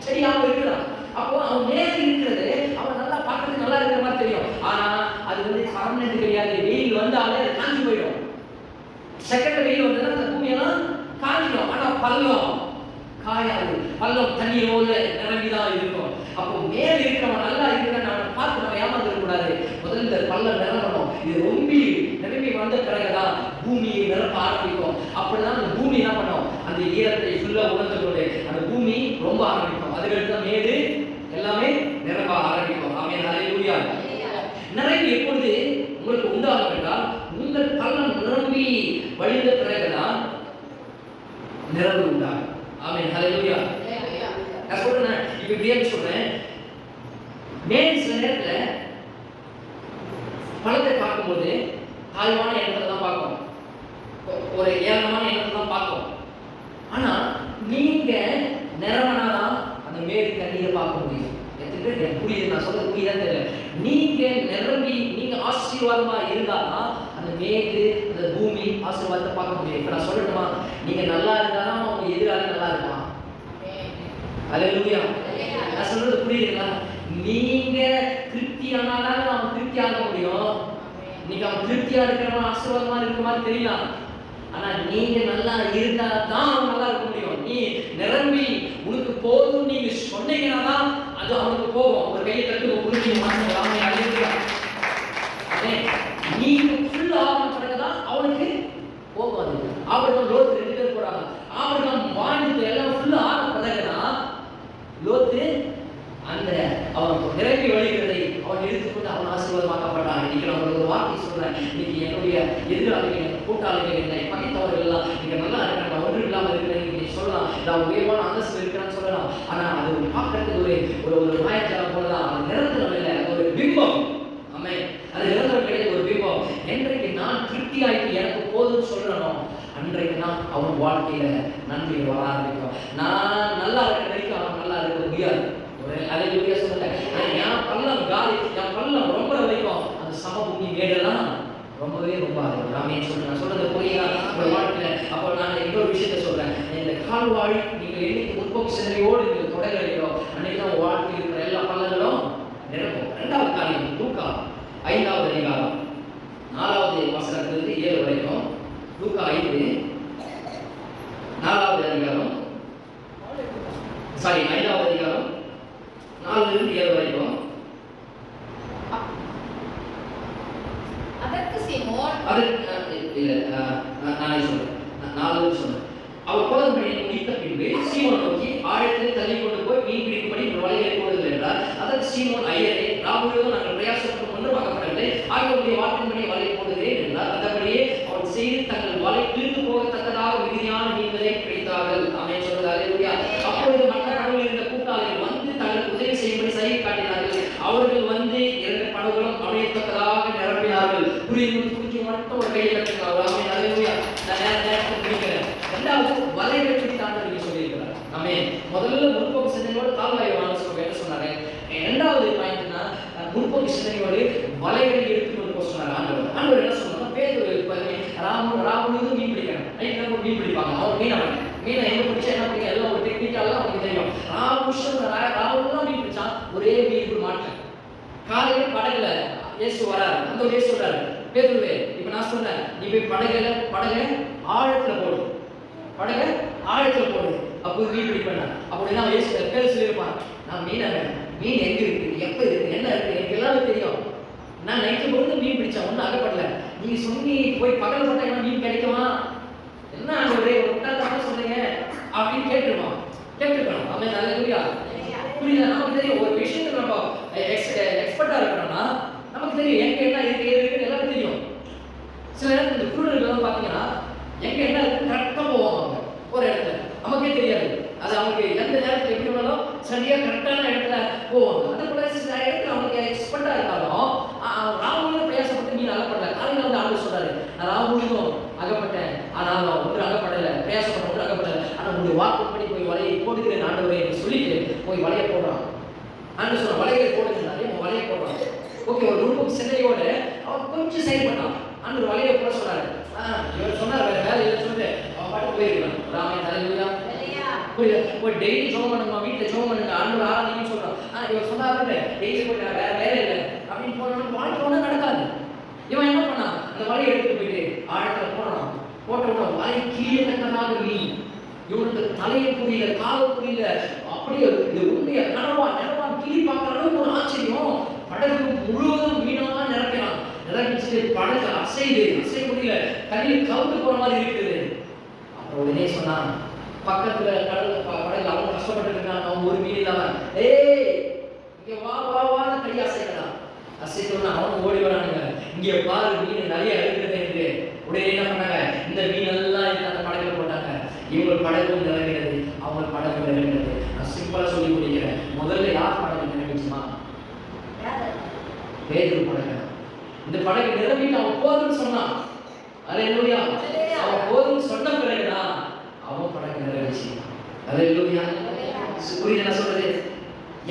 B: செடியாக இருக்கிறான். அப்போ அவன் மேல இருக்கிறது அவன் நல்லா பார்க்கறதுக்கு நல்லா இருக்கிற மாதிரி தெரியும். ஆனா அது வந்து பர்மனன்ட் கிடையாது. வெயில் வந்தாலே அது காஞ்சி போயிடும். செகண்ட் வெயில் வந்ததுன்னா அந்த பூமியெல்லாம் காஞ்சிடும். ஆனா பள்ளம் காயாது. பள்ளம் தண்ணியோடு நிரம்பிதான் இருக்கும். அப்போ மேல இருக்கிறவன் நல்லா இருக்கிறான் அவனை பார்த்து நம்ம ஏமாந்துட கூடாது. முதல்ல இந்த பள்ளம் நிரம்பணும். இது ரொம்ப நிரம்பி வந்த பிறகுதான் பூமியை நிரப்ப ஆரம்பிக்கும். அப்படிதான் அந்த பூமி என்ன பண்ணும், அந்த ஈரத்தை ஃபுல்லா உணர்ந்து கொண்டு அந்த பூமி ரொம்ப ஆரம்பிக்கும். அதுக்கடுத்து மேடு எல்லாமே நிரம்ப ஆரம்பிக்கும். ஆமென் அல்லேலூயா. நிறைவு எப்பொழுது உங்களுக்கு உண்டாகும் என்றால், உங்கள் பள்ளம் நிரம்பி வழிந்த பிறகுதான் நிறைவு உண்டாகும். ஆமென் அல்லேலூயா. நான் சொல்றேன், இப்ப இப்படியே சொல்றேன், மேல் சில நேரத்துல பழத்தை பார்க்கும்போது தாழ்வான எண்ணத்தை தான் பார்க்கும், ஒரு ஏளனமான எண்ணத்தை தான் பார்க்கும். ஆனா நீங்க நிரம்பனாதான் அந்த மேல் தண்ணீரை பார்க்க முடியும். எத்தனை பேர் புரியுது நான் சொல்றது? புரியுதான்னு தெரியல. நீங்க நிரம்பி நீங்க ஆசீர்வாதமா இருந்தாதான் அந்த மேடு அந்த பூமி ஆசீர்வாதத்தை பார்க்க முடியும். இப்ப நான் சொல்லட்டுமா, நீங்க நல்லா இருந்தாதான் உங்க எதிராளி நல்லா இருப்பான். அல்லேலூயா. நான் சொல்றது புரியுதுங்களா? நீங்க திருப்தியானாதான் அவன் திருப்தியாக முடியும். நீங்க அவன் திருப்தியா இருக்கிறவன் ஆசீர்வாதமா இருக்க மாதிரி தெரியலாம். ஆனா நீங்க நல்லா இருந்தா தான் அவன் நல்லா இருக்க முடியும். நீ நிரம்பி உனக்கு போதும் நீங்க சொன்னீங்கன்னா தான் அது அவனுக்கு போகும். ஒரு கையை தட்டு புரிஞ்சு மாசம் ராமே அழியா. நீங்க ஃபுல் ஆன பிறகுதான் அவனுக்கு போகாது. ஆபிரகாம் லோத்து 2 பேர் போறாங்க. ஆபிரகாம் வாழ்ந்து எல்லாம் ஃபுல் ஆன பிறகுதான் லோத்து அந்த அவன் நிரம்பி வழிகிறதை அவன் எடுத்துக்கொண்டு அவன் ஆசீர்வாதமாக்கப்பட்டான். இன்னைக்கு நான் ஒரு வார்த்தை சொல்றேன். இன்னைக்கு என்னுடைய எதிராளிகள், கூட்டாளிகள், என்னை பகைத்தவர்கள் எல்லாம் நீங்க நல்லா இருக்கிறாங்க, ஒன்றும் இல்லாமல் இருக்கிறேன் நீங்க சொல்லலாம். நான் உயர்வான அந்தஸ்து இருக்கிறேன்னு சொல்லலாம். ஆனா அது பார்க்கறதுக்கு ஒரு மாயஜாலம் போலதான். அது நிரந்தரம் இல்லை, ஒரு பிம்பம். ஆமே, அது நிரந்தரம் கிடையாது, ஒரு பிம்பம். என்றைக்கு நான் திருப்தியாயிட்டு எனக்கு போதும்னு சொல்றனோ அன்றைக்கு தான் அவன் வாழ்க்கையில நன்மைகள் வர ஆரம்பிக்கும். நான் நல்லா இருக்கிற வரைக்கும் அவன் நல்லா இருக்க முடியாது. அல்லேலூயா சொல்லுங்க. என் பள்ளம் காலி, என் பள்ளம் ரொம்ப வரைக்கும் அந்த சமபூமி மேடெல்லாம் ரொம்பவே ரொம்ப ஆமென் சொல்றேன். நான் சொல்றது புரியுதா உங்க வாழ்க்கையில? அப்போ நான் இன்னொரு விஷயத்தை சொல்றேன். இந்த கால்வாழி நீங்க என்னைக்கு முற்போக்கு சிந்தனையோடு நீங்க தொடங்குறீங்களோ அன்னைக்கு தான் உங்க வாழ்க்கையில் இருக்கிற எல்லா பள்ளங்களும் நிரப்பும். 2வது காரியம் லூக்கா 5வது அதிகாரம் 4வது வசனத்திலிருந்து 7 வரைக்கும். லூக்கா 5 4வது அதிகாரம் 5வது அதிகாரம் 4லிருந்து 7 வரைக்கும்.
C: அதற்கு சீமோன்
B: நான் சொல்றேன். 4 சொன்னேன். அவர் கோதுமையை முடித்த பின்பு சீமோன் நோக்கி ஆழத்தில் தள்ளி கொண்டு போய் மீன் பிடிக்கும்படி வலைகளை போடுங்கள் என்றார். அதற்கு சீமோன் ஐயரே, ராமுழுவதும் நாங்கள் பிரயாசப்பட்டு ஒன்றும் பார்க்கப்படவில்லை, ஆகியோருடைய வார்த்தையின்படி வலை போடுகிறேன் என்றார். அதன்படியே அவர் செய்து தங்கள் வலை கிழிந்து போகத்தக்கதாக மிகுதியான மீன்களை பிடித்தார்கள். ஆமென் சொல்றது அல்லேலூயா. அப்பொழுது மற்ற கடவுளில் இருந்த கூட்டாளிகள் வந்து தங்களுக்கு உதவி செய்யும்படி சைகை காட்டினார்கள். அவர்கள் வந்து 2 படகுகளும் அமையத்தக்கதாக நிரப்பினார்கள். குறிஞ்சி மட்டும் ஒரு கையை கட்டினார்கள். ஆமென் அல்லேலூயா. நான் நேரத்தை முடிக்கிறேன். 2வது வலைகளை பிடித்தார்கள் என்று சொல்லியிருக்கிறார். ஆமென். முதல்ல முற்போக்கு சிந்தனையோடு கால்வாயை வாங்க சொல்லுங்க என்ன சொன்னாரு. 2வது பாயிண்ட்னா முற்போக்கு சிந்தனையோடு வலைகளை எடுத்துக்கொண்டு போக சொன்னார் ஆண்டவர். ஆண்டவர் என்ன சொன்னார்? பேதுரு ராமுழுவதும் மீன் பிடிக்கணும். நைட்ல மீன் பிடிப்பாங்க. அவன் மீனை எங்க பிடிச்சா என்ன பண்ணி எல்லாம் ஒரு டெக்னிக்காலாம் அவனுக்கு தெரியும். ராமுழுவதும் மீன் பிடிச்சான், ஒரே மீன் மாட்டேன். காலையில படகுல இயேசு வராரு. அந்த இயேசு சொல்றாரு, பேதுருவே இப்ப நான் சொன்னேன், நீ போய் படகை ஆழத்துல போடு, படகை ஆழத்துல போடு, அப்போ மீன் பிடிப்பேன். அப்படின்னா இயேசு பேர் சொல்லியிருப்பான், நான் மீன் எங்க இருக்கு, எப்ப இருக்கு, என்ன இருக்கு, எனக்கு எல்லாமே தெரியும். நான் நைட்டு பொழுது மீன் பிடிச்சேன், ஒன்றும் அகப்படல. நீங்க சொன்னி போய் பகல் போட்டா என்ன மீன் கிடைக்குமா, என்ன ஒரே முட்டாள்தான் சொல்றீங்க அப்படின்னு கேட்டுருக்கணும். ஆமென் அல்லேலூயா. புரியுதா? நமக்கு தெரியும் ஒரு விஷயத்துல நம்ம எக்ஸ்பர்ட்டா இருக்கணும்னா நமக்கு தெரியும் எங்க என்ன இருக்கு ஏது இருக்குன்னு எல்லாமே தெரியும். சில நேரத்தில் இந்த குருடர்கள் பாத்தீங்கன்னா எங்க என்ன இருக்கு கரெக்டா போவாங்க ஒரு இடத்துல, நமக்கே தெரியாது. அது அவங்களுக்கு எந்த நேரத்தில் எப்படி வேணாலும் சரியா கரெக்டான இடத்துல போவாங்க. அதே போல சில இடத்துல அவங்க எக்ஸ்பர்ட்டா இருக்காலும் ராமுழுவதும் பிரயாசப்பட்டு மீன் அகப்படல. காலையில வந்து ஆண்டு சொல்றாரு, நான் ராமுழுவதும் அகப்பட்டேன், ஆனால் ஒன்று அகப்படல, பிரயாசப்பட்ட ஒன்று அகப்படல, ஆனா உங்களுடைய வாக்குப்படி போய் வலையை போடுகிறேன் ஆண்டவரே என்று சொல்லிட்டு போய் வலையை போடுறான். ஆண்டு சொல்ற வலையை போடுகிறாரே, வலையை போடுறான். ஓகே, ஒரு குரூப்புக்கு சிந்தனையோட அவன் கொஞ்சம் செயல்பட்டான். ஆண்டு வலையை போட சொன்னாரு. இவர் சொன்னார் வேற வேலை இல்லை சொல்லிட்டு அவன் பாட்டு போயிருக்கான். ராமே தலைவா புரியுது. போய் டெய்லி ஜோம் பண்ணுமா, வீட்டுல ஜோம் பண்ணுங்க, ஆண்டு ஆராதனைன்னு சொல்றான். இவர் சொன்னாரு டெய்லி போய் வேற வேலை இல்லை அப்படின்னு போனோம்னா வாழ்க்கை ஒன்றும் நடக்காது. இவன் என்ன பண்ணான், அந்த வலையை எடுத்துட்டு போயிட்டு ஆழத்துல போனான். போட்ட உடனே வலை கீழே கட்டதாக மீன், இவனுக்கு தலையை புரியல, கால புரியல, அப்படியே இது உண்மைய கனவா கிளி பார்க்குற அளவுக்கு ஒரு ஆச்சரியம். படகு முழுவதும் மீனமா நிரப்பினான். நிரப்பிச்சு படகு அசைய முடியல, தண்ணியில் கவுந்து போற மாதிரி இருக்குது. அப்புறம் உடனே சொன்னான், பக்கத்துல கடல் படகுல அவன் கஷ்டப்பட்டு இருக்கான், அவன் ஒரு மீன் இல்லாம, ஏய் இங்க வான்னு கை அசைத்தோன்னா அவன் ஓடி வரானுங்க. இங்க பாரு மீன் நிறைய இருக்கிறது என்று உடனே என்ன பண்ணாங்க, இந்த மீன் எல்லாம் அந்த படகுல போட்டாங்க. இவங்க படகு நிறைவேறது, அவங்க படகு நிறைவேறது. நான் சிம்பிளா சொல்லி முடிக்கிறேன். முதல்ல யார் படகு நிறைவேற்றுமா? பேதுரு படகு. இந்த படகு நிரம்பிட்டு அவன் போதும்னு சொன்னான். அல்லேலூயா. அவன் போதும்னு சொன்ன பிறகுதான் அவன் படகு நிறைவேற்றி. அல்லேலூயா. புரியுது என்ன சொல்றது?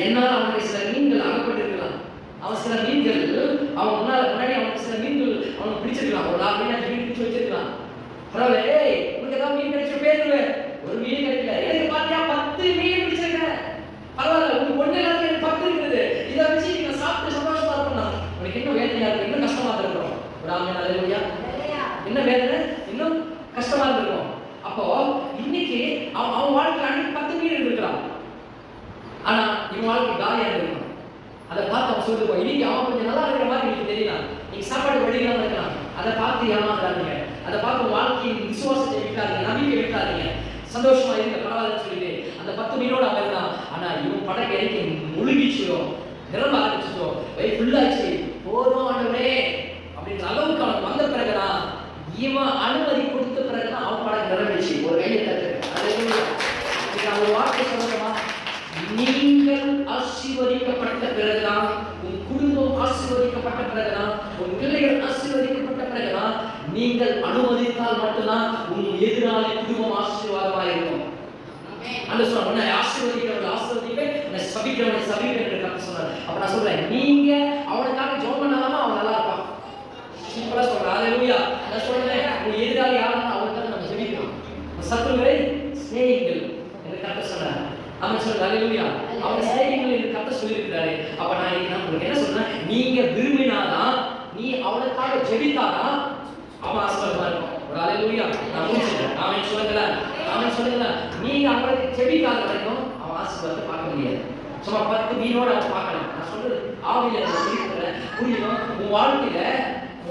B: என்னால் அவனுக்கு சில மீன்கள் அகப்பட்டிருக்கலாம். அவன் சில மீன்கள் அவன் முன்னாடி அவனுக்கு சில மீன்கள் அவனுக்கு பிடிச்சிருக்கலாம். ஒரு 4 மீன் 5 மீன் பிடிச்சி வச்சிருக்கலாம். பரவாயில்ல, ஏய் உனக்கு ஏதாவது மீன் கிடைச்ச பேருவே, ஒரு மீன் கிடைக்கல, எனக்கு பாத்தியா 10 மீன் பிடிச்சிருக்கேன், பரவாயில்ல உனக்கு ஒண்ணு இல்லாத 10 இருக்குது, இதை வச்சு நீங்க சாப்பிட்டு சந்தோஷமா இருக்கணும். உனக்கு இன்னும் வேதனையா இருக்கு, இன்னும் கஷ்டமா இருக்கும். ஒரு ஆமென் அல்லேலூயா. என்ன வேதனை, இன்னும் கஷ்டமா இருக்கும். அப்போ இன்னைக்கு அவன் வாழ்க்கையில் அன்னைக்கு 10 மீன் இருக்கலாம், ஆனா இவன் வாழ்க்கை காலியா அவன் சொல்லுவா, இன்னைக்கு அவன் கொஞ்சம் நல்லா இருக்கிற மாதிரி எனக்கு தெரியலாம், நீங்க சாப்பாடு வழியில்லாம இருக்கலாம், அதை பார்த்து ஏமாந்துடாதீங்க, அதை பார்த்து வாழ்க்கையின் விசுவாசத்தை விட்டாதீங்க, நம்பிக்கை விட்டாதீங்க, சந்தோஷமா இருங்க பரவாயில்லன்னு சொல்லிட்டு அந்த 10 மீனோட அவன் இருந்தான். ஆனா இவன் படகு இறக்கி முழுகிச்சோ, நிரம்ப ஆரம்பிச்சோ, வயிறு ஃபுல்லாச்சு, போதும் ஆண்டவரே அப்படின்ற அளவுக்கு அவன் வந்த பிறகுதான், இவன் அனுமதி கொடுத்த பிறகுதான் அவன் படகு நிரம்பிச்சு. ஒரு கையை தட்டு. ஒரு வார்த்தை சொல்லணுமா? நீங்கள் ஆசீர்வதிக்கப்பட்ட பிறகுதான், உன் குடும்பம் ஆசீர்வதிக்கப்பட்ட பிறகுதான், உன் பிள்ளைகள் ஆசீர்வதிக்கப்பட்ட பிறகுதான், நீங்கள் அனுமதித்தால் மட்டும்தான் உன் எதிராளி குடும்பம் ஆசீர்வாதமாக இருக்கும். அந்த சொல்ல உன்னை ஆசீர்வதிக்கிறவர்கள் ஆசீர்வதிக்க, உன்னை சபிக்கிறவனை சபிக்க என்று கர்த்தர் சொன்னார். அப்ப நான் சொல்றேன், நீங்க அவனுக்காக ஜெபம் பண்ணாம அவன் நல்லா இருப்பான். சிம்பிளா சொல்றேன். ஹalleluya. நான் சொல்றேன், உன் எதிராளி யாருன்னா அவனுக்காக நம்ம ஜெபிக்கணும். சத்துருவை சிநேகிங்கள் என்று கர்த்தர் சொன்னார். அவன் சொல்ற ஹalleluya. அவன் சிநேகிங்கள் என்று கர்த்தர் சொல்லியிருக்கிறாரு. அப்ப நான் உங்களுக்கு என்ன சொல்றேன், நீங்க விரும்பினாதான், நீ அவனுக்காக ஜெபித்தாதான் அவன் ஆசீர்வாதமா இருக்கும். ஒரு ஹalleluya. நான் முடிச்சிட்டேன். ஆமென் சொல்லுங்க. ஆமென் சொல்லுங்க. நீங்க அவனுக்கு ஜெபிக்காத வரைக்கும் அவன் ஆசீர்வாதத்தை பார்க்க முடியாது. சும்மா 10 மீனோட அவன் பார்க்கலாம். நான் சொல்றது ஆவியில சொல்லிக்கிறேன், புரியும். உன்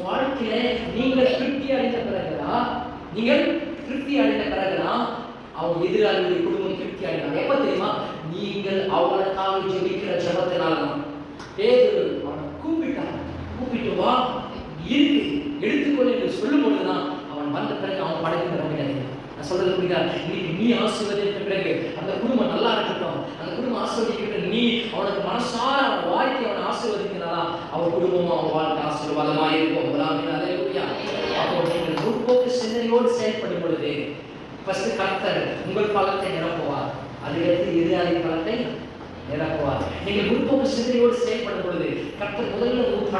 B: வாழ்க்கையில நீங்கள் திருப்தி அடைந்த பிறகுதான், நீங்கள் திருப்தி அடைந்த பிறகுதான் அவன் எதிராளிகளுடைய குடும்பம் திருப்தி அடைந்தாங்க. எப்ப தெரியுமா? நீங்கள் அவனுக்காக ஜெபிக்கிற ஜெபத்தினால்தான். பேதுரு அவனை கூப்பிட்டு வா, இருக்கு எடுத்துக்கொள்ள என்று சொல்லும் பொழுதுதான் அவன் வந்த பிறகு அவன் படைக்கு நிரம்பினாங்க. நான் சொல்றது புரியுதா? இன்னைக்கு நீ ஆசீர்வதித்த பிறகு அந்த குடும்பம் நல்லா இருக்கட்டும், அந்த குடும்பம் ஆசீர்வதிக்கிற நீ அவனுக்கு மனசார அவன் வாழ்க்கை அவனை ஆசீர்வதிக்கிறானா, அவன் குடும்பமும் அவன் வாழ்க்கை ஆசீர்வாதமாக இருக்கும். ஹalleluya. அப்போ நீங்கள் முற்போக்கு சிந்தனையோடு செயல்படும் பொழுது ஃபர்ஸ்ட் கர்த்தர் உங்கள் பலத்தை நிரப்புவார், அதுக்கடுத்து எதிராளி பலத்தை நிரப்புவார். நீங்கள் முற்போக்கு சிந்தனையோடு செயல்படும் பொழுது கர்த்தர் முதல்ல உன்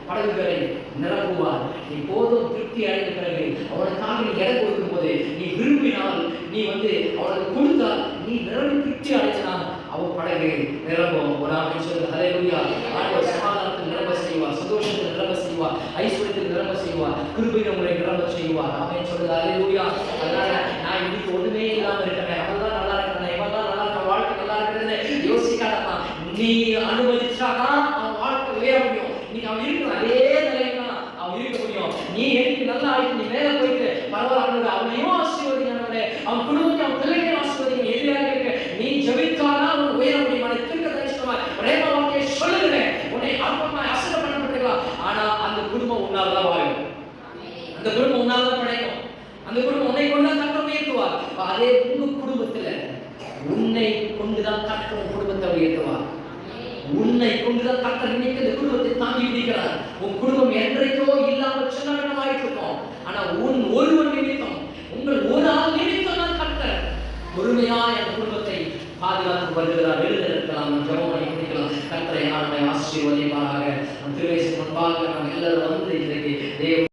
B: படகுகளை நிரப்புவார். நீ போதும் திருப்தி அடைந்த பிறகு அவனுக்காக நீ இடம் கொடுக்கும் போது, நீ விரும்பினால், நீ அவனுக்கு கொடுத்தால், நீ நிரம்பி திருப்தி அடைச்சினால் அவன் படகு நிரம்பும். ஒரு ஆமென் சொல்லுங்க. ஹalleluya. ஆண்டவர் சமாதானத்தில் நிரம்ப செய்வார், சந்தோஷத்தில் நிரம்ப செய்வார், ஐஸ்வர்யத்தில் நிரம்ப செய்வார், கிருபையின் உங்களை நிரம்ப செய்வார். ஆமென் சொல்லுங்க. ஹalleluya. அதனால நான் இன்னைக்கு ஒண்ணுமே இல்லாம இருக்கிறேன், அவன்தான் நல்லா இருக்கிறேன், இவன்தான் நல்லா இருக்க, வாழ்க்கை நல்லா இருக்கிறதுன்னு யோசிக்காதப்பா. நீ அனுமதிச்சாதான் அவன் வாழ்க்கை உயர முடியும். நீங்க அவன் இருக்கிற அதே நிலையில அவன் இருக்க முடியும். நீ எனக்கு நல்லா ஆயிட்டு, நீ மேல போயிட்டு பரவாயில்ல, அவனையும் ஆசீர்வதிங்க, அவன் குடும்பத்தை அவன் பிள்ளைகளையும் ஆசீர்வதிங்க. எதிராக இருக்க நீ ஜெபித்தாதான் அவன் உயர முடியும். திருக்க தரிசனமா பிரேம வார்த்தையை சொல்லுகிறேன், உன்னை ஆத்மாவை அசைக்க பண்ணப்பட்டிருக்கலாம், ஆனா அந்த குடும்பம் உன்னால்தான் வாழும், அந்த குடும்பம் உன்னால்தான் படைக்கும், அந்த குடும்பம் உன்னை கொண்டுதான் கர்த்தர் உயர்த்துவார். அதே உங்க குடும்பத்துல உன்னை கொண்டுதான் கர்த்தர் குடும்பத்தை உயர்த்துவார். உன்னை கொண்டுதான் கர்த்தர் இன்னைக்கு இந்த குடும்பத்தை தாங்கி பிடிக்கிறார். உன் குடும்பம் என்றைக்கோ இல்லாமல் சின்னவனமாயிட்டு இருக்கும், ஆனா உன் ஒருவன் நிமித்தம், உங்கள் ஒரு ஆள் நிமித்தம் தான் கர்த்தர் பொறுமையா என் குடும்பத்தை பாதுகாத்து வருகிறார். எழுந்திருக்கலாம், ஜெபம் பண்ணி முடிக்கலாம். கர்த்தரை நம்மை ஆசீர்வதிப்பாராக. திருவேசி முன்பாக நாம் எல்லாரும் வந்து இன்றைக்கு தேவ